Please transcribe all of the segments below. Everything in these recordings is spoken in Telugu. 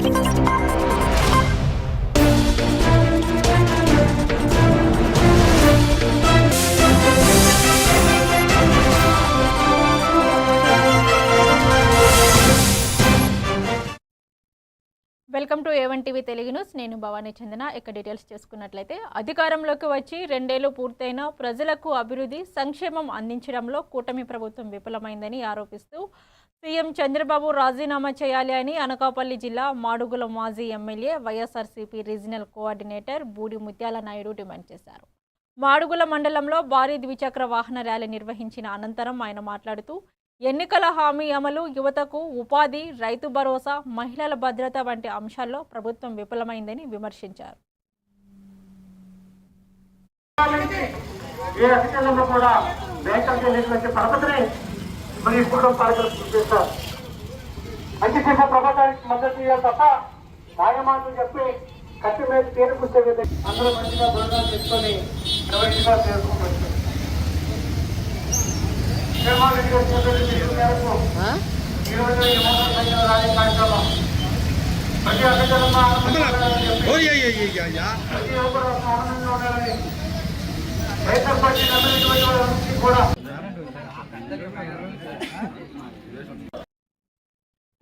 Welcome to A1 TV Telugu news. నేను భవానీ చందన. ఇక డీటెయిల్స్ చేసుకున్నట్లయితే అధికారంలోకి వచ్చి 2 ఏళ్లు పూర్తయిన ప్రజలకు అభివృద్ధి సంక్షేమం అందించడంలో కూటమి ప్రభుత్వం విఫలమైందని ఆరోపిస్తూ సీఎం చంద్రబాబు రాజీనామా చేయాలి అని అనకాపల్లి జిల్లా మాడుగుల మాజీ MLA YSRCP regional coordinator Budi ముత్యాల నాయుడు డిమాండ్ చేశారు. మాడుగుల మండలంలో భారీ ద్విచక్ర వాహన ర్యాలీ నిర్వహించిన అనంతరం ఆయన మాట్లాడుతూ ఎన్నికల హామీ అమలు, యువతకు ఉపాధి, రైతు భరోసా, మహిళల భద్రత వంటి అంశాల్లో ప్రభుత్వం విఫలమైందని విమర్శించారు. కట్టి మీద పేరు కూర్చే విధంగా అందరూ మంచిగా భోజనాలు తెచ్చుకొని ప్రైవేట్గా చేసుకుంటారు.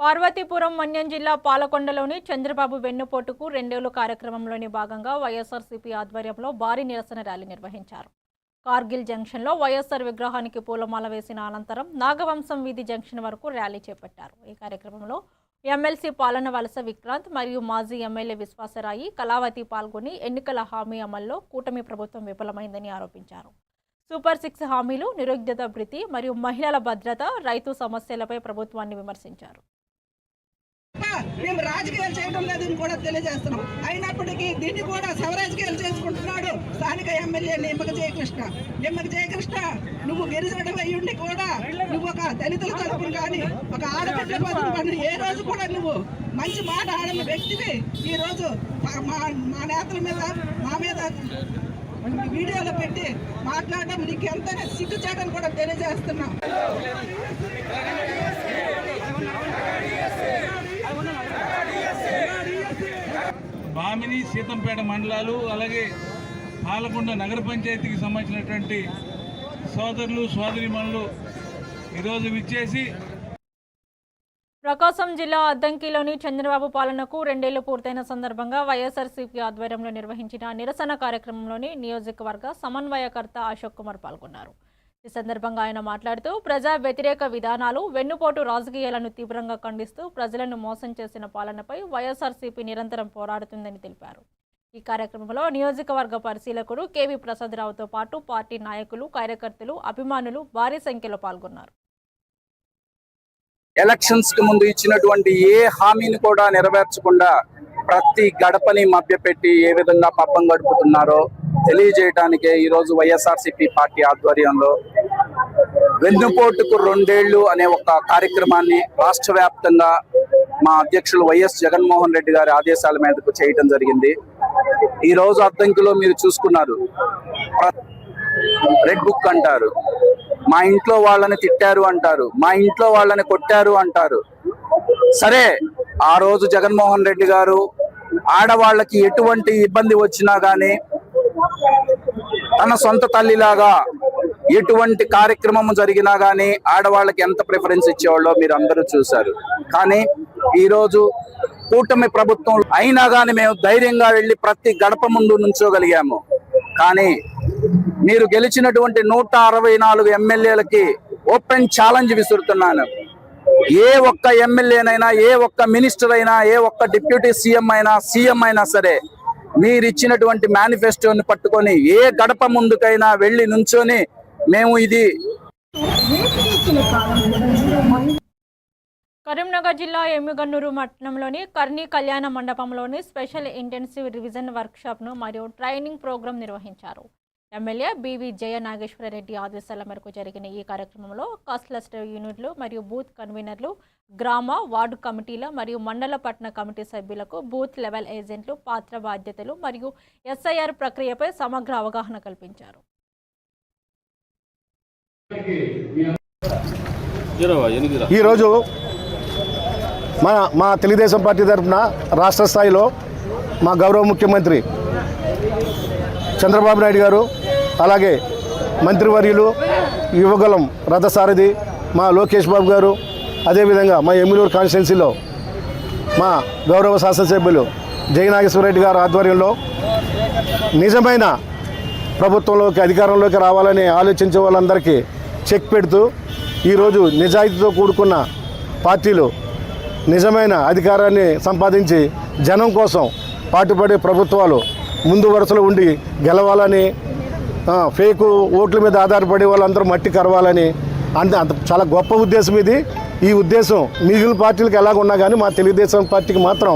పార్వతీపురం మన్యం జిల్లా పాలకొండలోని చంద్రబాబు వెన్నుపోటుకు 2 ఏళ్ల కార్యక్రమంలోని భాగంగా వైఎస్ఆర్సీపీ ఆధ్వర్యంలో భారీ నిరసన ర్యాలీ నిర్వహించారు. కార్గిల్ జంక్షన్లో వైఎస్ఆర్ విగ్రహానికి పూలమాల వేసిన అనంతరం నాగవంశం వీధి జంక్షన్ వరకు ర్యాలీ చేపట్టారు. ఈ కార్యక్రమంలో ఎమ్మెల్సీ పాలన వలస విక్రాంత్ మరియు మాజీ ఎమ్మెల్యే విశ్వాసరాయి, కళావతి పాల్గొని ఎన్నికల హామీ అమల్లో కూటమి ప్రభుత్వం విఫలమైందని ఆరోపించారు. సూపర్ 6 హామీలు, నిరుద్యోగ భృతి మరియు మహిళల భద్రత, రైతు సమస్యలపై ప్రభుత్వాన్ని విమర్శించారు. మేము రాజకీయాలు చేయడం లేదని కూడా తెలియజేస్తున్నాం. అయినప్పటికీ దీన్ని కూడా శవరాజకీయాలు చేసుకుంటున్నాడు స్థానిక ఎమ్మెల్యే నిమ్మక జయకృష్ణ. నువ్వు గిరిజన అయ్యుండి కూడా నువ్వు ఒక దళితుల తరపున కానీ ఒక ఆడపిల్ల తరపున ఏ రోజు కూడా నువ్వు మంచి మాట ఆడని వ్యక్తివి ఈ రోజు మా నేతల మీద మా మీద వీడియోలో పెట్టి మాట్లాడడం నీకు ఎంత సిగ్గుచేటని కూడా తెలియజేస్తున్నాం. బామిని, సీతంపేట మండలాలు, అలాగే పాలకొండ నగర పంచాయతీకి సంబంధించినటువంటి సోదరులు సోదరీమణులు ఈరోజు విచ్చేసి ప్రకాశం జిల్లా అద్దంకిలోని చంద్రబాబు పాలనకు 2 ఏళ్లు పూర్తయిన సందర్భంగా వైఎస్ఆర్సీపీ ఆధ్వర్యంలో నిర్వహించిన నిరసన కార్యక్రమంలోని నియోజకవర్గ సమన్వయకర్త అశోక్ కుమార్ పాల్గొన్నారు. ఈ సందర్భంగా ఆయన మాట్లాడుతూ ప్రజా వ్యతిరేక విధానాలు, వెన్నుపోటు రాజకీయాలను తీవ్రంగా ఖండిస్తూ ప్రజలను మోసం చేసిన పాలనపై వైఎస్ఆర్సీపీ నిరంతరం పోరాడుతుందని తెలిపారు. ఈ కార్యక్రమంలో నియోజకవర్గ పరిశీలకుడు కేవీ ప్రసాదరావుతో పాటు పార్టీ నాయకులు, కార్యకర్తలు, అభిమానులు భారీ సంఖ్యలో పాల్గొన్నారు. ఎలక్షన్స్ కి ముందు ఇచ్చినటువంటి ఏ హామీని కూడా నెరవేర్చకుండా ప్రతి గడపని మభ్యపెట్టి ఏ విధంగా పబ్బం గడుపుతున్నారో తెలియజేయడానికే ఈరోజు వైఎస్ఆర్సీపీ పార్టీ ఆధ్వర్యంలో వెన్నుపోటుకు 2 ఏళ్లు అనే ఒక కార్యక్రమాన్ని రాష్ట్ర వ్యాప్తంగా మా అధ్యక్షులు వైఎస్ జగన్మోహన్ రెడ్డి గారి ఆదేశాల మీదకు చేయడం జరిగింది. ఈ రోజు అద్దంకిలో మీరు చూసుకున్నారు, రెడ్ బుక్ అంటారు, మా ఇంట్లో వాళ్ళని తిట్టారు అంటారు, మా ఇంట్లో వాళ్ళని కొట్టారు అంటారు. సరే, ఆ రోజు జగన్మోహన్ రెడ్డి గారు ఆడవాళ్ళకి ఎటువంటి ఇబ్బంది వచ్చినా గానీ తన సొంత తల్లిలాగా ఎటువంటి కార్యక్రమం జరిగినా గానీ ఆడవాళ్ళకి ఎంత ప్రిఫరెన్స్ ఇచ్చేవాళ్ళో మీరు అందరూ చూశారు. కానీ ఈరోజు కూటమి ప్రభుత్వం అయినా కానీ మేము ధైర్యంగా వెళ్ళి ప్రతి గడప ముందు నుంచోగలిగాము. కానీ మీరు గెలిచినటువంటి 164 ఎమ్మెల్యేలకి ఓపెన్ ఛాలెంజ్ విసురుతున్నాను. ఏ ఒక్క ఎమ్మెల్యేనైనా, ఏ ఒక్క మినిస్టర్ అయినా, ఏ ఒక్క డిప్యూటీ సీఎం అయినా సరే మీరు ఇచ్చినటువంటి మేనిఫెస్టోని పట్టుకొని ఏ గడప ముందుకైనా వెళ్ళి నుంచొని మేము ఇది. కరీంనగర్ జిల్లా ఎమ్మిగన్నూరు పట్టణంలోని కర్ణి కళ్యాణ మండపంలోని స్పెషల్ ఇంటెన్సివ్ రివిజన్ వర్క్షాప్ను మరియు ట్రైనింగ్ ప్రోగ్రాం నిర్వహించారు. ఎమ్మెల్యే బివి జయ నాగేశ్వరరెడ్డి ఆదేశాల మేరకు జరిగిన ఈ కార్యక్రమంలో క్లస్టర్ యూనిట్లు మరియు బూత్ కన్వీనర్లు, గ్రామ, వార్డు కమిటీల మరియు మండల పట్టణ కమిటీ సభ్యులకు బూత్ లెవెల్ ఏజెంట్లు పాత్ర, బాధ్యతలు మరియు ఎస్ఐఆర్ ప్రక్రియపై సమగ్ర అవగాహన కల్పించారు. ఈరోజు మా తెలుగుదేశం పార్టీ తరఫున రాష్ట్ర స్థాయిలో మా గౌరవ ముఖ్యమంత్రి చంద్రబాబు నాయుడు గారు, అలాగే మంత్రివర్యులు యువగలం రథసారథి మా లోకేష్ బాబు గారు, అదేవిధంగా మా ఎమ్మిలూరు కాన్స్టిట్యున్సీలో మా గౌరవ శాసనసభ్యులు జయనాగేశ్వరరెడ్డి గారు ఆధ్వర్యంలో నిజమైన ప్రభుత్వంలోకి అధికారంలోకి రావాలని ఆలోచించే వాళ్ళందరికీ చెక్ పెడుతూ ఈరోజు నిజాయితీతో కూడుకున్న పార్టీలు నిజమైన అధికారాన్ని సంపాదించి జనం కోసం పాటుపడే ప్రభుత్వాలు ముందు వరుసలో ఉండి గెలవాలని, ఫేకు ఓట్ల మీద ఆధారపడే వాళ్ళందరూ మట్టి కరవాలని అంత చాలా గొప్ప ఉద్దేశం ఇది. ఈ ఉద్దేశం మిగిలిన పార్టీలకు ఎలాగున్నా కానీ మా తెలుగుదేశం పార్టీకి మాత్రం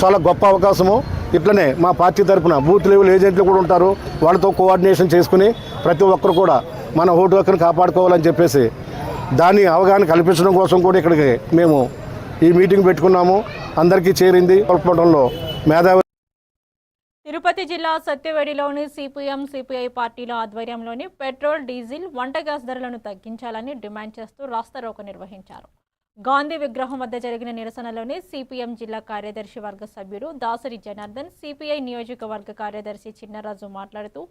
చాలా గొప్ప అవకాశము. ఇట్లనే మా పార్టీ తరఫున బూత్ లెవెల్ ఏజెంట్లు కూడా ఉంటారు, వాళ్ళతో కోఆర్డినేషన్ చేసుకుని ప్రతి ఒక్కరు కూడా మన ఓటు హక్కును కాపాడుకోవాలని చెప్పేసి దాన్ని అవగాహన కల్పించడం కోసం కూడా ఇక్కడికి మేము ఈ మీటింగ్ పెట్టుకున్నాము. అందరికీ చేరింది. కొలపడంలో మేధావి. తిరుపతి జిల్లా సత్యవేడిలోని సిపిఎం సిపిఐ పార్టీల ఆధ్వర్యంలోని పెట్రోల్, డీజిల్, వంట గ్యాస్ ధరలను తగ్గించాలని డిమాండ్ చేస్తూ రాస్తారోకో నిర్వహించారు. గాంధీ విగ్రహం వద్ద జరిగిన నిరసనలోని సిపిఎం జిల్లా కార్యదర్శి వర్గ సభ్యుడు దాసరి జనార్దన్, సిపిఐ నియోజకవర్గ కార్యదర్శి చిన్నరాజు మాట్లాడుతూ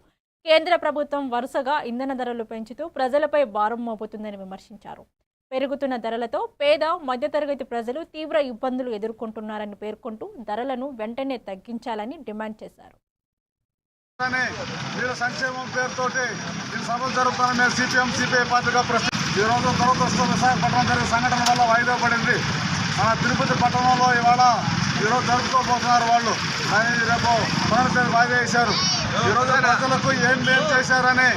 కేంద్ర ప్రభుత్వం వరుసగా ఇంధన ధరలు పెంచుతూ ప్రజలపై భారం మోపుతుందని విమర్శించారు. పెరుగుతున్న ధరలతో పేద, మధ్యతరగతి ప్రజలు తీవ్ర ఇబ్బందులు ఎదుర్కొంటున్నారని పేర్కొంటూ ధరలను వెంటనే తగ్గించాలని డిమాండ్ చేశారు. సంక్షేమం పేరుతోటి ఈ సభలు జరుగుతానని సిపిఎం సిపిఐ పార్టీగా ఈరోజు ప్రభుత్వం విశాఖపట్నం జరిగిన సంఘటన వల్ల వాయిదా పడింది. మన తిరుపతి పట్టణంలో ఇవాళ ఈరోజు జరుపుకోబోతున్నారు వాళ్ళు, కానీ రేపు పునరుద్ధరణ వాయిదా వేశారు. ఈరోజు ప్రజలకు ఏం చేశారని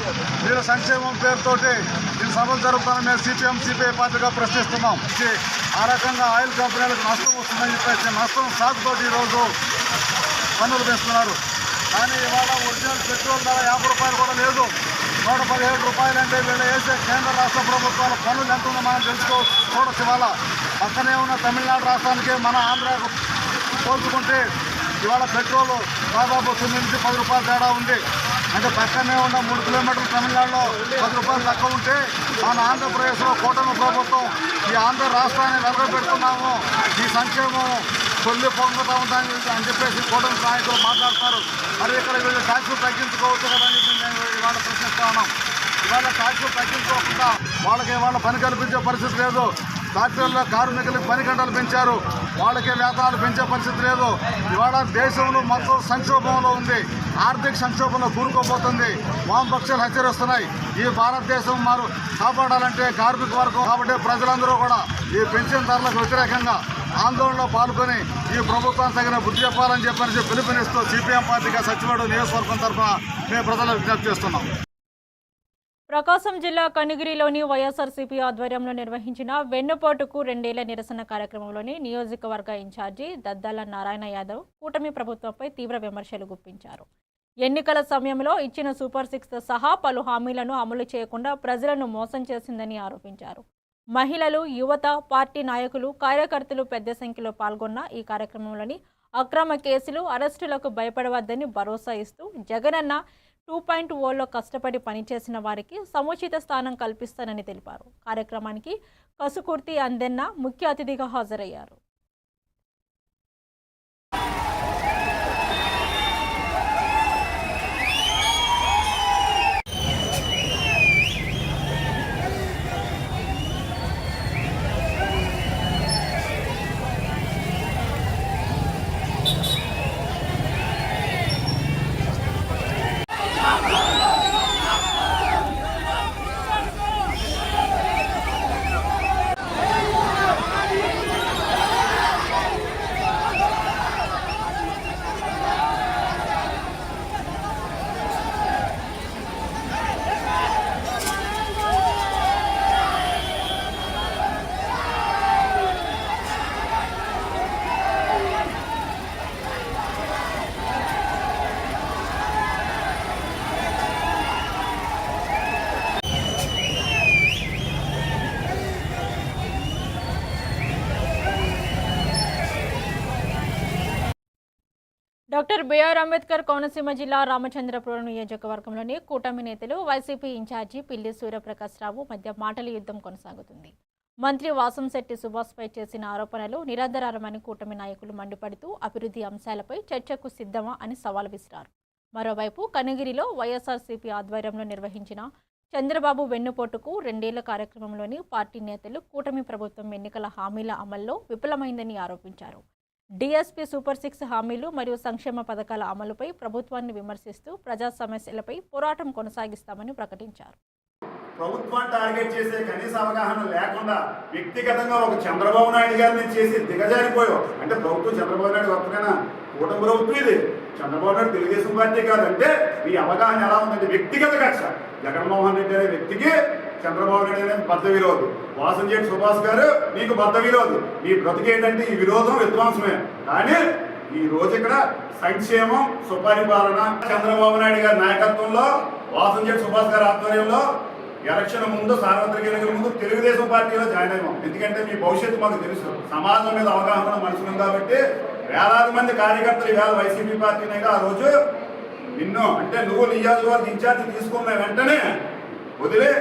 వీళ్ళ సంక్షేమం పేరుతోటి ఈ సభలు జరుగుతానని సిపిఎం సిపిఐ పార్టీగా ప్రశ్నిస్తున్నాం. ఆ రకంగా ఆయిల్ కంపెనీలకు నష్టం వస్తుందని చెప్పేసి నష్టం సాగుతోటి ఈరోజు పన్నులు పెంచుతున్నారు. కానీ ఇవాళ ఒరిజినల్ పెట్రోల్ ధర 50 రూపాయలు కూడా లేదు. 117 రూపాయలు అంటే వీళ్ళు వేసే కేంద్ర రాష్ట్ర ప్రభుత్వాల పన్నులు ఎంత ఉందో మనం చూడొచ్చు. ఇవాళ పక్కనే ఉన్న తమిళనాడు రాష్ట్రానికి మన ఆంధ్రాకు పోల్చుకుంటే ఇవాళ పెట్రోల్ దాదాపు 9 నుంచి 10 రూపాయలు తేడా ఉంది. అంటే పక్కనే ఉన్న 3 కిలోమీటర్లు తమిళనాడులో 10 రూపాయలు తక్కువ ఉంటే మన ఆంధ్రప్రదేశ్లో కూటమి ప్రభుత్వం ఈ ఆంధ్ర రాష్ట్రాన్ని వెలగబెడుతున్నాము, ఈ సంక్షేమం కొల్లి పొందుతూ ఉంటాయని అని చెప్పేసి కూటమి నాయకులు మాట్లాడతారు. మరి ఇక్కడ వీళ్ళు ట్యాక్సులు తగ్గించుకోవచ్చు కదా అని చెప్పి మేము ఇవాళ ప్రశ్నిస్తా ఉన్నాం. ఇవాళ ట్యాక్సులు తగ్గించుకోకుండా వాళ్ళకి ఇవాళ పని కల్పించే పరిస్థితి లేదు. ఫ్యాక్టరీల్లో కార్మికులకు పని గంటలు పెంచారు, వాళ్ళకి వేతనాలు పెంచే పరిస్థితి లేదు. ఇవాళ దేశంలో మొత్తం సంక్షోభంలో ఉంది, ఆర్థిక సంక్షోభంలో కూరుకోబోతుంది. వామపక్షాలు హెచ్చరిస్తున్నాయి. ఈ భారతదేశం మారు కాపాడాలంటే కార్మిక వర్గం కాబట్టి ప్రజలందరూ కూడా ఈ పెన్షన్ ధరలకు వ్యతిరేకంగా ఆందోళనలో పాల్గొని ఈ ప్రభుత్వానికి తగిన బుద్ధి చెప్పాలని చెప్పని పిలుపునిస్తూ సిపిఎం పార్టీగా సచివాడు నియోజకవర్గం తరఫున మేము ప్రజలకు విజ్ఞప్తి చేస్తున్నాం. ప్రకాశం జిల్లా కనిగిరిలోని వైఎస్ఆర్సీపీ ఆధ్వర్యంలో నిర్వహించిన వెన్నుపోటుకు 2 ఏళ్ల నిరసన కార్యక్రమంలోని నియోజకవర్గ ఇన్ఛార్జి దద్దాల నారాయణ యాదవ్ కూటమి ప్రభుత్వంపై తీవ్ర విమర్శలు గుప్పించారు. ఎన్నికల సమయంలో ఇచ్చిన సూపర్ 6తో సహా పలు హామీలను అమలు చేయకుండా ప్రజలను మోసం చేసిందని ఆరోపించారు. మహిళలు, యువత, పార్టీ నాయకులు, కార్యకర్తలు పెద్ద సంఖ్యలో పాల్గొన్న ఈ కార్యక్రమంలోని అక్రమ కేసులు, అరెస్టులకు భయపడవద్దని భరోసా ఇస్తూ జగనన్న 2.0లో కష్టపడి పనిచేసిన వారికి సముచిత స్థానం కల్పిస్తానని తెలిపారు. కార్యక్రమానికి కసుకుర్తి అందెన్న ముఖ్య అతిథిగా హాజరయ్యారు. డాక్టర్ బిఆర్ అంబేద్కర్ కోనసీమ జిల్లా రామచంద్రపురం నియోజకవర్గంలోని కూటమి నేతలు వైసీపీ ఇన్ఛార్జి పిల్లి సూర్యప్రకాశ్ రావు మధ్య మాటల యుద్ధం కొనసాగుతుంది. మంత్రి వాసంశెట్టి సుభాష్పై చేసిన ఆరోపణలు నిరాధారమని కూటమి నాయకులు మండిపడుతూ అభివృద్ధి అంశాలపై చర్చకు సిద్ధమా అని సవాల్ విసిరారు. మరోవైపు కనిగిరిలో వైఎస్ఆర్సీపీ ఆధ్వర్యంలో నిర్వహించిన చంద్రబాబు వెన్నుపోటుకు 2 ఏళ్ల కార్యక్రమంలోని పార్టీ నేతలు కూటమి ప్రభుత్వం ఎన్నికల హామీల అమల్లో విఫలమైందని ఆరోపించారు. డీఎస్పీ సూపర్ 6 హామీలు మరియు సంక్షేమ పథకాల అమలుపై ప్రభుత్వాన్ని విమర్శిస్తూ ప్రజా సమస్యలపై పోరాటం కొనసాగిస్తామని ప్రకటించారు. ప్రభుత్వం టార్గెట్ చేసే కనీస అవగాహన లేకుండా వ్యక్తిగతంగా ఒక చంద్రబాబు నాయుడు గారిని చేసి దిగజారిపోయావు. అంటే ప్రభుత్వం చంద్రబాబు నాయుడు వస్తేనా కూటమి ప్రభుత్వం ఇది, చంద్రబాబు నాయుడు తెలుగుదేశం పార్టీ కాదంటే మీ అవగాహన ఎలా ఉందంటే వ్యక్తిగత కక్ష. జగన్మోహన్ రెడ్డి అనే వ్యక్తికి చంద్రబాబు నాయుడు అనేది బద్ద విరోధి, వాసంశెట్టి సుభాష్ గారు మీకు బద్ద విరోధి. మీ బ్రతికేంటంటే ఈ విరోధం విధ్వంసమే. కానీ ఈ రోజు ఇక్కడ సంక్షేమం సుపరిపాలన చంద్రబాబు నాయుడు గారి నాయకత్వంలో వాసంశెట్టి సుభాష్ గారి ఆధ్వర్యంలో ఎలక్షన్ ముందు సార్వత్రిక ఎన్నికల ముందు తెలుగుదేశం పార్టీలో జాయిన్ అయ్యాం. ఎందుకంటే మీ భవిష్యత్తు మాకు తెలుసు, సమాజం మీద అవగాహన మనసుకుంది కాబట్టి వేలాది మంది కార్యకర్తలు ఈవేళ వైసీపీ పార్టీనేగా ఆ రోజు నిన్ను అంటే నువ్వు నియోజకవర్గ ఇన్ఛార్జి తీసుకున్న వెంటనే వదిలే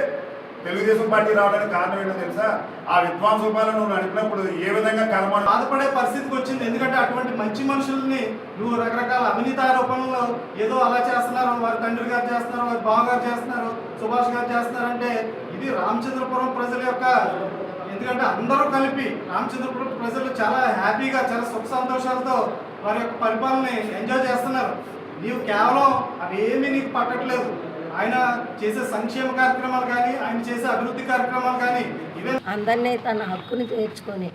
తెలుగుదేశం పార్టీ రావడానికి కారణం ఏంటో తెలుసా? ఆ విధ్వంసోపాలను నువ్వు నడిపినప్పుడు ఏ విధంగా కర్మ బాధపడే పరిస్థితికి వచ్చింది. ఎందుకంటే అటువంటి మంచి మనుషుల్ని నువ్వు రకరకాల అవినీతి ఆరోపణలు ఏదో అలా చేస్తున్నారు, వారి తండ్రి గారు చేస్తున్నారు, వారి బావగారు చేస్తున్నారు, సుభాష్ గారు చేస్తున్నారంటే ఇది రామచంద్రపురం ప్రజల యొక్క, ఎందుకంటే అందరూ కలిపి రామచంద్రపురం ప్రజలు చాలా హ్యాపీగా చాలా సుఖ సంతోషాలతో వారి యొక్క పరిపాలనని ఎంజాయ్ చేస్తున్నారు. నీవు కేవలం అవేమీ నీకు పట్టట్లేదు. ఆయన చేసే సంక్షేమ కార్యక్రమాలు కానీ ఆయన చేసే అభివృద్ధి కార్యక్రమాలు కానీ ఇవే అందరినీ తన హక్కుని తీర్చుకొని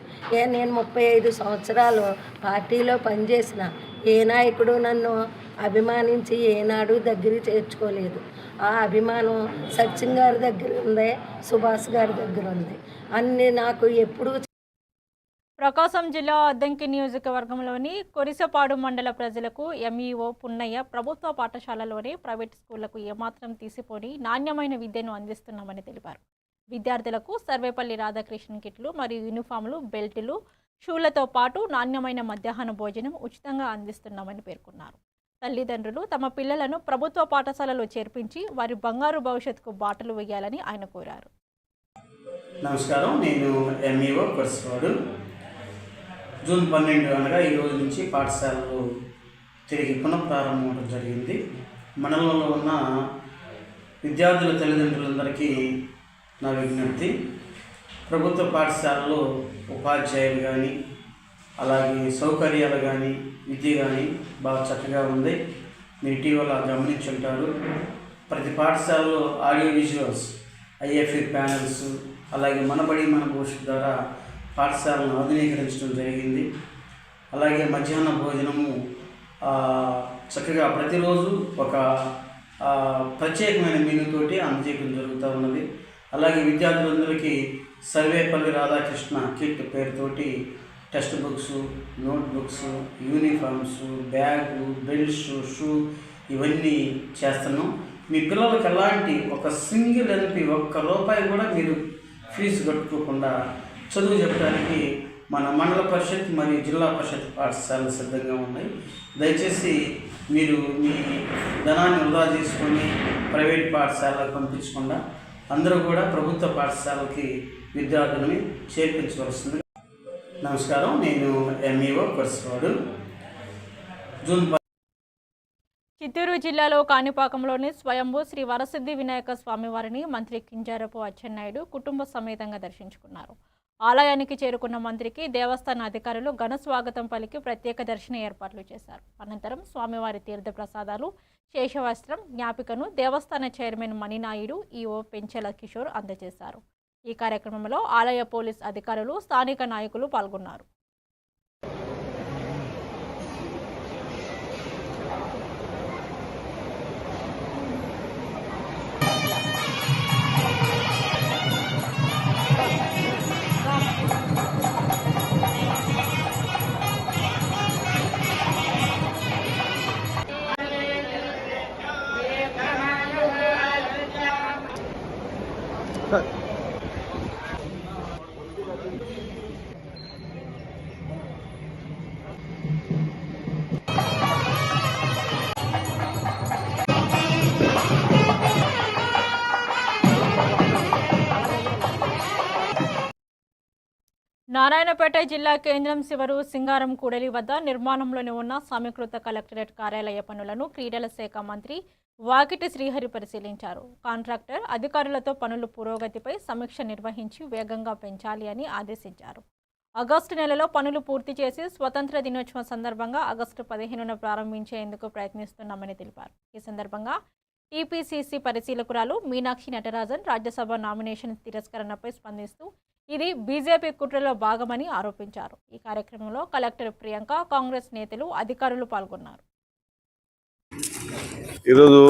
నేను 35 సంవత్సరాలు పార్టీలో పనిచేసిన ఏ నాయకుడు నన్ను అభిమానించి ఏనాడు దగ్గర చేర్చుకోలేదు. ఆ అభిమానం సచిన్ గారి దగ్గర ఉంది, సుభాష్ గారి దగ్గర ఉంది. అన్నీ నాకు ఎప్పుడు. ప్రకాశం జిల్లా అద్దంకి నియోజకవర్గంలోని కొరిసపాడు మండల ప్రజలకు ఎంఈఓ పున్నయ్య ప్రభుత్వ పాఠశాలలోని ప్రైవేట్ స్కూళ్లకు ఏమాత్రం తీసిపోని నాణ్యమైన విద్యను అందిస్తున్నామని తెలిపారు. విద్యార్థులకు సర్వేపల్లి రాధాకృష్ణ కిట్లు మరియు యూనిఫామ్లు, బెల్టులు, షూలతో పాటు నాణ్యమైన మధ్యాహ్న భోజనం ఉచితంగా అందిస్తున్నామని పేర్కొన్నారు. తల్లిదండ్రులు తమ పిల్లలను ప్రభుత్వ పాఠశాలలో చేర్పించి వారి బంగారు భవిష్యత్తుకు బాటలు వేయాలని ఆయన కోరారు. నమస్కారం, నేను ఎంఈఓ కొరిసపాడు. జూన్ 12 అనగా ఈ రోజు నుంచి పాఠశాలలు తిరిగి పునఃప్రారంభం అవడం జరిగింది. మండలంలో ఉన్న విద్యార్థుల తల్లిదండ్రులందరికీ నా విజ్ఞప్తి, ప్రభుత్వ పాఠశాలలో ఉపాధ్యాయులు కానీ అలాగే సౌకర్యాలు కానీ విద్య కానీ బాగా చక్కగా ఉంది. మీరు ఇటీవల గమనించుంటారు. ప్రతి పాఠశాలలో ఆడియో విజువల్స్, ఐఎఫ్ఈ ప్యానల్స్, అలాగే మనబడి మన భవిష్యత్ ద్వారా పాఠశాలను ఆధునీకరించడం జరిగింది. అలాగే మధ్యాహ్న భోజనము చక్కగా ప్రతిరోజు ఒక ప్రత్యేకమైన మెనూతోటి అందజేయడం జరుగుతూ ఉన్నది. అలాగే విద్యార్థులందరికీ సర్వేపల్లి రాధాకృష్ణ కిట్ పేరుతోటి text books, note books, uniforms, bag, belts, shoe ఇవన్నీ చేస్తున్నాం. మీ పిల్లలకు ఎలాంటి ఒక సింగిల్ ఎల్పి ₹1 కూడా మీరు ఫీజు కట్టుకోకుండా చదువు చెప్పడానికి మన మండల పరిషత్ మరియు జిల్లా పరిషత్ పాఠశాలలు సిద్ధంగా ఉన్నాయి. దయచేసి మీరు మీ ధనాన్ని వృధా చేసుకొని ప్రైవేట్ పాఠశాలకు పంపించకుండా అందరూ కూడా ప్రభుత్వ పాఠశాలకి విద్యార్థులని చేర్పించవలసింది. నమస్కారం, నేను ఎంఈఓ కొరిసపాడు. జూన్. చిత్తూరు జిల్లాలో కాణిపాకంలోని స్వయంభూ శ్రీ వరసిద్ధి వినాయక స్వామివారిని మంత్రి కింజారపు అచ్చెన్నాయుడు కుటుంబ సమేతంగా దర్శించుకున్నారు. ఆలయానికి చేరుకున్న మంత్రికి దేవస్థాన అధికారులు ఘన స్వాగతం పలికి ప్రత్యేక దర్శన ఏర్పాట్లు చేశారు. అనంతరం స్వామివారి తీర్థ ప్రసాదాలు, శేషవస్త్రం, జ్ఞాపికను దేవస్థాన చైర్మన్ మణినాయుడు, ఈఓ పెంచెల కిషోర్ అందజేశారు. ఈ కార్యక్రమంలో ఆలయ పోలీస్ అధికారులు, స్థానిక నాయకులు పాల్గొన్నారు. నారాయణపేట జిల్లా కేంద్రం శివరు సింగారం కూడలి వద్ద నిర్మాణంలోని ఉన్న సమీకృత కలెక్టరేట్ కార్యాలయ పనులను క్రీడల శాఖ మంత్రి వాకిటి శ్రీహరి పరిశీలించారు. కాంట్రాక్టర్ అధికారులతో పనుల పురోగతిపై సమీక్ష నిర్వహించి వేగంగా పెంచాలి అని ఆదేశించారు. ఆగస్టు నెలలో పనులు పూర్తి చేసి స్వతంత్ర దినోత్సవం సందర్భంగా ఆగస్టు 15న ప్రారంభించేందుకు ప్రయత్నిస్తున్నామని తెలిపారు. ఈ సందర్భంగా టీపీసీసీ పరిశీలకురాలు మీనాక్షి నటరాజన్ రాజ్యసభ నామినేషన్ తిరస్కరణపై స్పందిస్తూ ఇది బీజేపీ కుట్రలో భాగమని ఆరోపించారు. ఈ కార్యక్రమంలో కలెక్టర్ ప్రియాంక, కాంగ్రెస్ నేతలు, అధికారులు పాల్గొన్నారు. ఈరోజు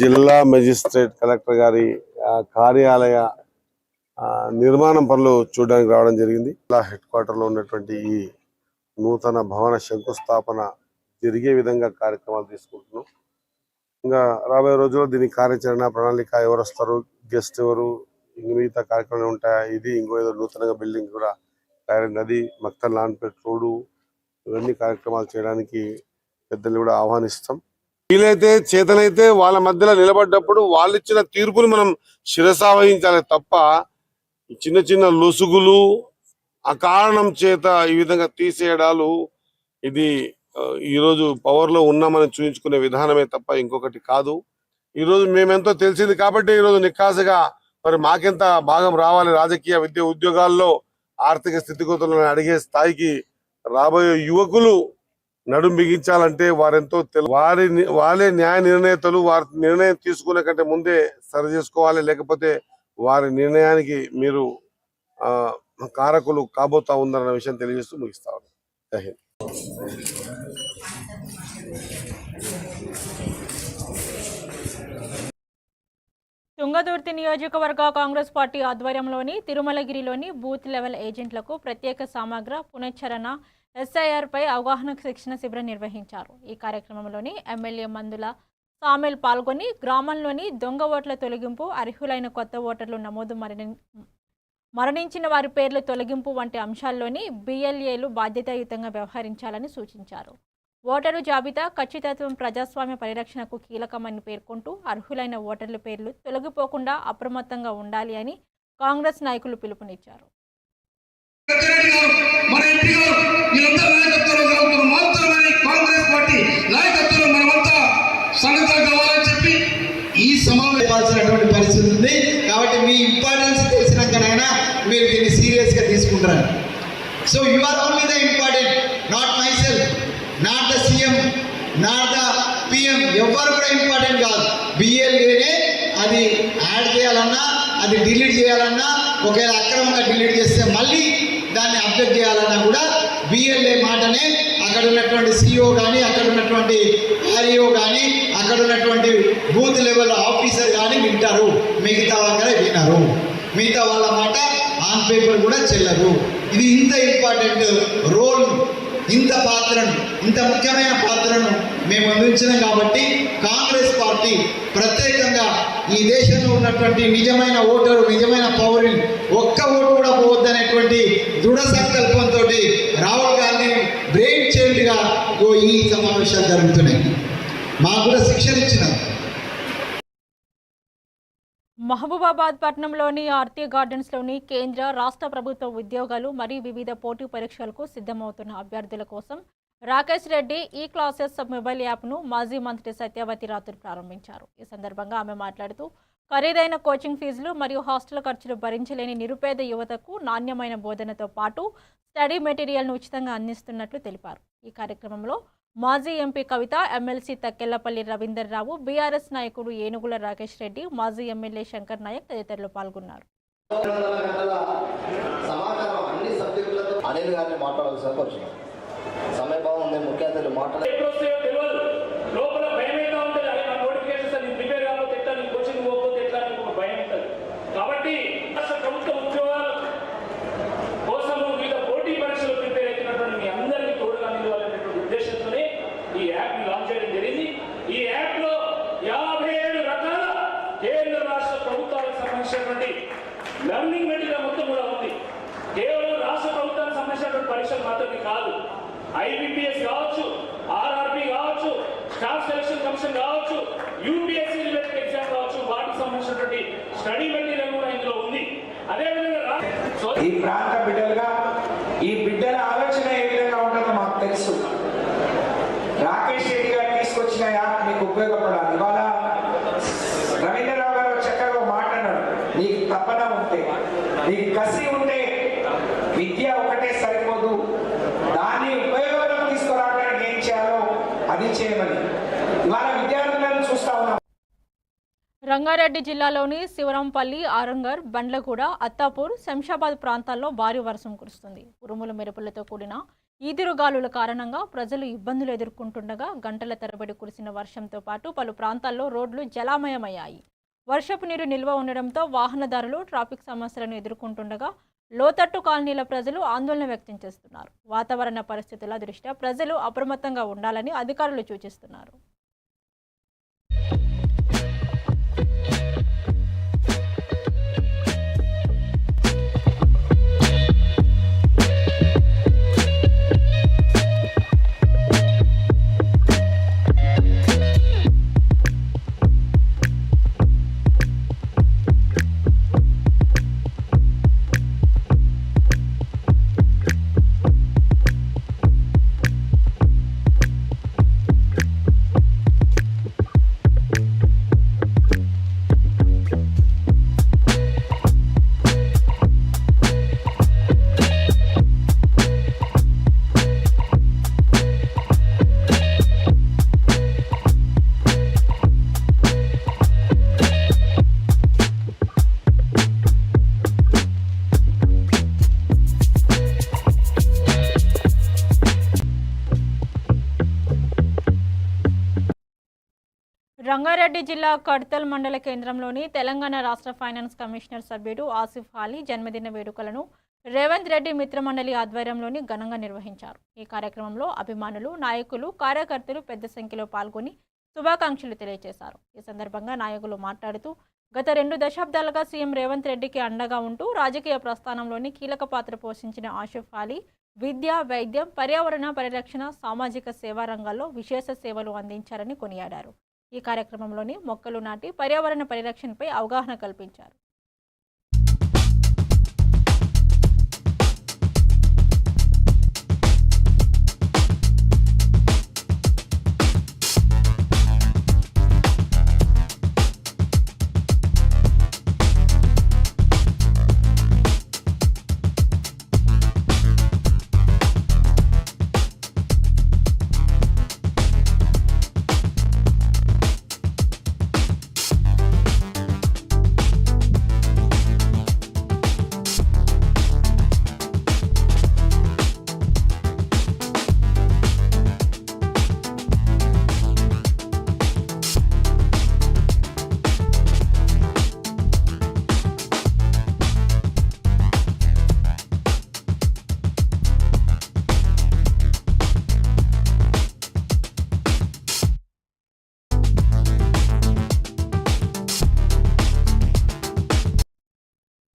జిల్లా మెజిస్ట్రేట్ కలెక్టర్ గారి కార్యాలయ నిర్మాణం పనులు చూడడానికి రావడం జరిగింది. జిల్లా హెడ్ క్వార్టర్లో ఉన్నటువంటి ఈ నూతన భవన శంకుస్థాపన జరిగే విధంగా కార్యక్రమాలు తీసుకుంటున్నాం. ఇంకా రాబోయే రోజుల్లో దీని కార్యాచరణ ప్రణాళిక, ఎవరు వస్తారు, గెస్ట్ ఎవరు, మిగతా కార్యక్రమాలు ఉంటాయి. ఇది ఇంకో ఏదో నూతనంగా బిల్డింగ్ కూడా నది, మక్తల్ లాన్పేట్ రోడ్డు, ఇవన్నీ కార్యక్రమాలు చేయడానికి పెద్దలు కూడా ఆహ్వానిస్తాం. వీలైతే చేతనైతే వాళ్ళ మధ్యలో నిలబడ్డప్పుడు వాళ్ళు ఇచ్చిన తీర్పుని మనం శిరసావహించాలి తప్ప చిన్న చిన్న లొసుగులు అకారణం చేత ఈ విధంగా తీసేయడాలు ఇది ఈరోజు పవర్లో ఉన్నామని చూపించుకునే విధానమే తప్ప ఇంకొకటి కాదు. ఈరోజు మేమెంతో తెలిసింది కాబట్టి ఈరోజు నిక్కాసుగా మరి మాకెంత భాగం రావాలి రాజకీయ విద్య ఉద్యోగాల్లో ఆర్థిక స్థితిగతులను అడిగే స్థాయికి రాబోయే యువకులు నడుం బిగించాలంటే వారెంతో వాళ్ళే న్యాయ నిర్ణేతలు. వారి నిర్ణయం తీసుకునే కంటే ముందే సరి చేసుకోవాలి. లేకపోతే వారి నిర్ణయానికి మీరు కారకులు కాబోతా ఉందన్న విషయం తెలియజేస్తూ ముగిస్తా ఉన్నాను. జై హింద్. తుంగతుర్తి నియోజకవర్గ కాంగ్రెస్ పార్టీ ఆధ్వర్యంలోని తిరుమలగిరిలోని బూత్ లెవెల్ ఏజెంట్లకు ప్రత్యేక సమగ్ర పునశ్చరణ ఎస్ఐఆర్పై అవగాహన శిక్షణ శిబిరం నిర్వహించారు. ఈ కార్యక్రమంలోని ఎమ్మెల్యే మందుల సామెల్ పాల్గొని గ్రామంలోని దొంగ ఓట్ల తొలగింపు, అర్హులైన కొత్త ఓటర్లు నమోదు, మరణించిన వారి పేర్ల తొలగింపు వంటి అంశాల్లోని బిఎల్ఏలు బాధ్యతాయుతంగా వ్యవహరించాలని సూచించారు. ఓటరు జాబితా ఖచ్చితత్వం ప్రజాస్వామ్య పరిరక్షణకు కీలకమని పేర్కొంటూ అర్హులైన ఓటర్ల పేర్లు తొలగిపోకుండా అప్రమత్తంగా ఉండాలి అని కాంగ్రెస్ నాయకులు పిలుపునిచ్చారు. ఈ సమావేశాల్సినటువంటి పరిస్థితి ఉంది. కాబట్టి మీ ఇంపార్టెన్స్ తెలిసినాకనైనా మీరు దీన్ని సీరియస్గా తీసుకుంటారు. So you are only the important, not myself, not the CM, not the PM. ఎవరు కూడా ఇంపార్టెంట్ కాదు. బిఎల్ఏనే అది యాడ్ చేయాలన్నా, అది డిలీట్ చేయాలన్నా, ఒకవేళ అక్రమంగా డిలీట్ చేస్తే మళ్ళీ దాన్ని అప్డేట్ చేయాలన్నా కూడా బిఎల్ఏ మాటనే అక్కడ ఉన్నటువంటి సిఇఓ కానీ, అక్కడ ఉన్నటువంటి ఆర్ఈఓ కానీ, అక్కడ ఉన్నటువంటి బూత్ లెవెల్ ఆఫీసర్ కానీ వింటారు. మిగతా వాళ్ళే వినరు. మిగతా వాళ్ళ మాట ఆన్ పేపర్ కూడా చెల్లరు. ఇది ఇంత ఇంపార్టెంట్ రోల్, ఇంత పాత్రను, ఇంత ముఖ్యమైన పాత్రను మేము అందించినాం. కాబట్టి కాంగ్రెస్ పార్టీ ప్రత్యేకంగా ఈ దేశంలో ఉన్నటువంటి నిజమైన ఓటరు, నిజమైన పౌరుని ఒక్క ఓటు కూడా పోవద్దనేటువంటి దృఢ సంకల్పంతో రాహుల్ గాంధీ బ్రెయిన్ చైల్డ్గా ఈ సమావేశాలు జరుగుతున్నాయి. మాకు కూడా శిక్షణ ఇచ్చినారు. మహబూబాబాద్ పట్టణంలోని ఆర్తి గార్డెన్స్లోని కేంద్ర రాష్ట్ర ప్రభుత్వ ఉద్యోగాలు మరియు వివిధ పోటీ పరీక్షలకు సిద్ధమవుతున్న అభ్యర్థుల కోసం రాకేష్ రెడ్డి ఈ క్లాసెస్ మొబైల్ యాప్ను మాజీ మంత్రి సత్యవతి రాథోడ్ ప్రారంభించారు. ఈ సందర్భంగా ఆమె మాట్లాడుతూ ఖరీదైన కోచింగ్ ఫీజులు మరియు హాస్టల్ ఖర్చులు భరించలేని నిరుపేద యువతకు నాణ్యమైన బోధనతో పాటు స్టడీ మెటీరియల్ను ఉచితంగా అందిస్తున్నట్లు తెలిపారు. ఈ కార్యక్రమంలో మాజీ ఎంపీ కవిత, ఎమ్మెల్సీ తక్కెళ్లపల్లి రవీందర్ రావు, బీఆర్ఎస్ నాయకుడు ఏనుగుల రాకేష్ రెడ్డి, మాజీ ఎమ్మెల్యే శంకర్ నాయక్ తదితరులు పాల్గొన్నారు. లర్నింగ్ మెటీరియల్ మొత్తం కూడా ఉంది. కేవలం రాష్ట్ర ప్రభుత్వానికి సంబంధించినటువంటి పరీక్షలు మాత్రమే కాదు, ఐబీపీఎస్ కావచ్చు, ఆర్ఆర్బీ కావచ్చు, స్టాఫ్ సెలక్షన్ కమిషన్ కావచ్చు, యూపీఎస్సీ రిలేటెడ్ ఎగ్జామ్ కావచ్చు, వాటికి సంబంధించినటువంటి స్టడీ మెటీరియల్ కూడా ఇందులో ఉంది. అదేవిధంగా ఈ ప్రాంత బిడ్డలుగా ఈ బిడ్డల ఆలోచన ఏ విధంగా ఉంటుందో మాకు తెలుసు. రాకేష్ రెడ్డి గారు తీసుకొచ్చిన యాప్ మీకు ఉపయోగపడాలి. ఇవాళ రవీంద్రరావు గారు చక్కగా మాట్లాడారు. నీకు తపన ఉంటే, నీకు కసి ఉంటే విద్య ఒకటే సరిపోదు, దాన్ని ఉపయోగంలో తీసుకురావడానికి ఏం చేయాలో అది చేయమని ఇవాళ విద్యార్థులను చూస్తా ఉన్నాం. రంగారెడ్డి జిల్లాలోని శివరాంపల్లి, ఆరంగర్, బండ్లగూడ, అత్తాపూర్, శంషాబాద్ ప్రాంతాల్లో భారీ వర్షం కురుస్తుంది. ఉరుముల మెరుపులతో కూడిన ఈదురుగాలుల కారణంగా ప్రజలు ఇబ్బందులు ఎదుర్కొంటుండగా గంటల తరబడి కురిసిన వర్షంతో పాటు పలు ప్రాంతాల్లో రోడ్లు జలామయమయ్యాయి. వర్షపు నీరు నిల్వ ఉండడంతో వాహనదారులు ట్రాఫిక్ సమస్యలను ఎదుర్కొంటుండగా లోతట్టు కాలనీల ప్రజలు ఆందోళన వ్యక్తం చేస్తున్నారు. వాతావరణ పరిస్థితుల దృష్ట్యా ప్రజలు అప్రమత్తంగా ఉండాలని అధికారులు సూచిస్తున్నారు. రంగారెడ్డి జిల్లా కడ్తల్ మండల కేంద్రంలోని తెలంగాణ రాష్ట్ర ఫైనాన్స్ కమిషనర్ సభ్యుడు ఆసిఫ్ అలీ జన్మదిన వేడుకలను రేవంత్ రెడ్డి మిత్రమండలి ఆధ్వర్యంలోని ఘనంగా నిర్వహించారు. ఈ కార్యక్రమంలో అభిమానులు, నాయకులు, కార్యకర్తలు పెద్ద సంఖ్యలో పాల్గొని శుభాకాంక్షలు తెలియజేశారు. ఈ సందర్భంగా నాయకులు మాట్లాడుతూ గత 2 దశాబ్దాలుగా సీఎం రేవంత్ రెడ్డికి అండగా ఉంటూ రాజకీయ ప్రస్థానంలోని కీలక పాత్ర పోషించిన ఆసిఫ్ అలీ విద్య, వైద్యం, పర్యావరణ పరిరక్షణ, సామాజిక సేవా రంగాల్లో విశేష సేవలు అందించారని కొనియాడారు. ఈ కార్యక్రమంలోని మొక్కలు నాటి పర్యావరణ పరిరక్షణపై అవగాహన కల్పించారు.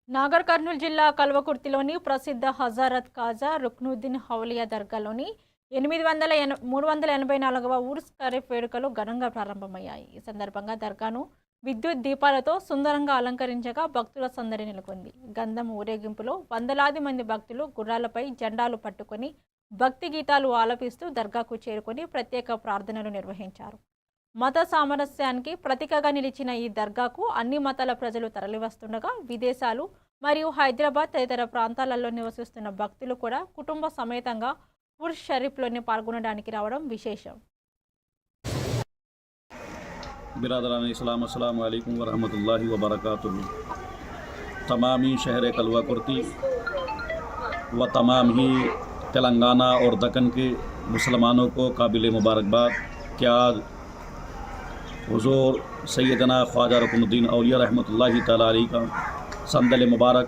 నాగర్ కర్నూలు జిల్లా కల్వకుర్తిలోని ప్రసిద్ధ హజారత్ ఖాజా రుక్నుద్దీన్ హౌలియా దర్గాలోని 384వ ఉర్స్ ఖరీఫ్ వేడుకలు ఘనంగా ప్రారంభమయ్యాయి. ఈ సందర్భంగా దర్గాను విద్యుత్ దీపాలతో సుందరంగా అలంకరించగా భక్తుల సందడి నెలకొంది. గంధం ఊరేగింపులో వందలాది మంది భక్తులు గుర్రాలపై జెండాలు పట్టుకొని భక్తి గీతాలు ఆలపిస్తూ దర్గాకు చేరుకొని ప్రత్యేక ప్రార్థనలు నిర్వహించారు. మత సామరస్యానికి ప్రతీకగా నిలిచిన ఈ దర్గాకు అన్ని మతాల ప్రజలు తరలివస్తుండగా విదేశాలు మరియు హైదరాబాద్ తదితర ప్రాంతాలలో నివసిస్తున్న భక్తులు కూడా కుటుంబ సమేతంగా ఉర్స్ షరీఫ్లోని పాల్గొనడానికి రావడం విశేషం. बिरादरान इस्लाम अस्सलामु अलैकुम वरहमतुल्लाहि वबरकातुहू। तमामी शहर कलवाकुर्ती व तमाम ही तेलंगाना और दक्कन के मुसलमानों को काबिल मुबारकबाद। क्या हुज़ूर सैयदना ख्वाजा रुकनुद्दीन औलिया रहमतुल्लाहि तआला अलैहि का संदल मुबारक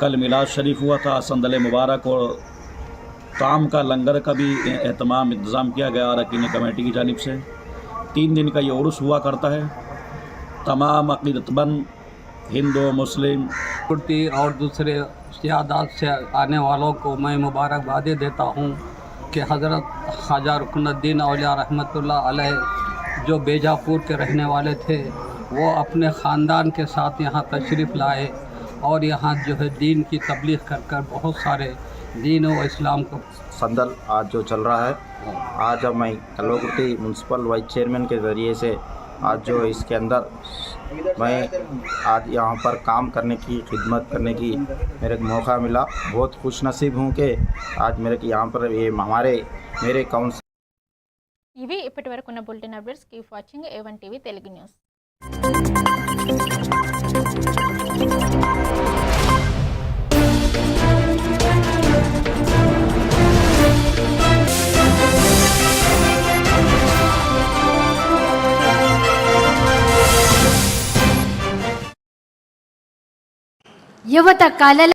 कल मिलाद शरीफ हुआ था। संदल मुबारक और ताम का लंगर का भी एहतमाम इंतज़ाम किया गया अरकान कमेटी की जानिब से। 3 दिन का ये उर्स हुआ करता है। तमाम अक़ीदतमंद हिंदू, मुस्लिम, कुर्ती और दूसरे सियादात से आने वालों को मैं मुबारकबादी देता हूँ कि हज़रत ख्वाजा रुकनुद्दीन औलिया रहमतुल्लाह अलैह जो बीजापुर के रहने वाले थे वो अपने ख़ानदान के साथ यहाँ तशरीफ़ लाए और यहाँ जो है दीन की तबलीग कर कर बहुत सारे दीन व इस्लाम को संदल आज जो चल रहा है, आज अब मैं कल्वकुर्ती म्यूनसिपल वाइस चेयरमैन के ज़रिए से आज जो इसके अंदर मैं आज यहाँ पर काम करने की खिदमत करने की मेरे को मौका मिला। बहुत खुश नसीब हूँ कि आज मेरे को यहाँ पर ये मेरे काउंसिल ఇవి ఇప్పటివరకు ఉన్న bulletin updates. Keep watching A1 TV Telugu news. యువత కళల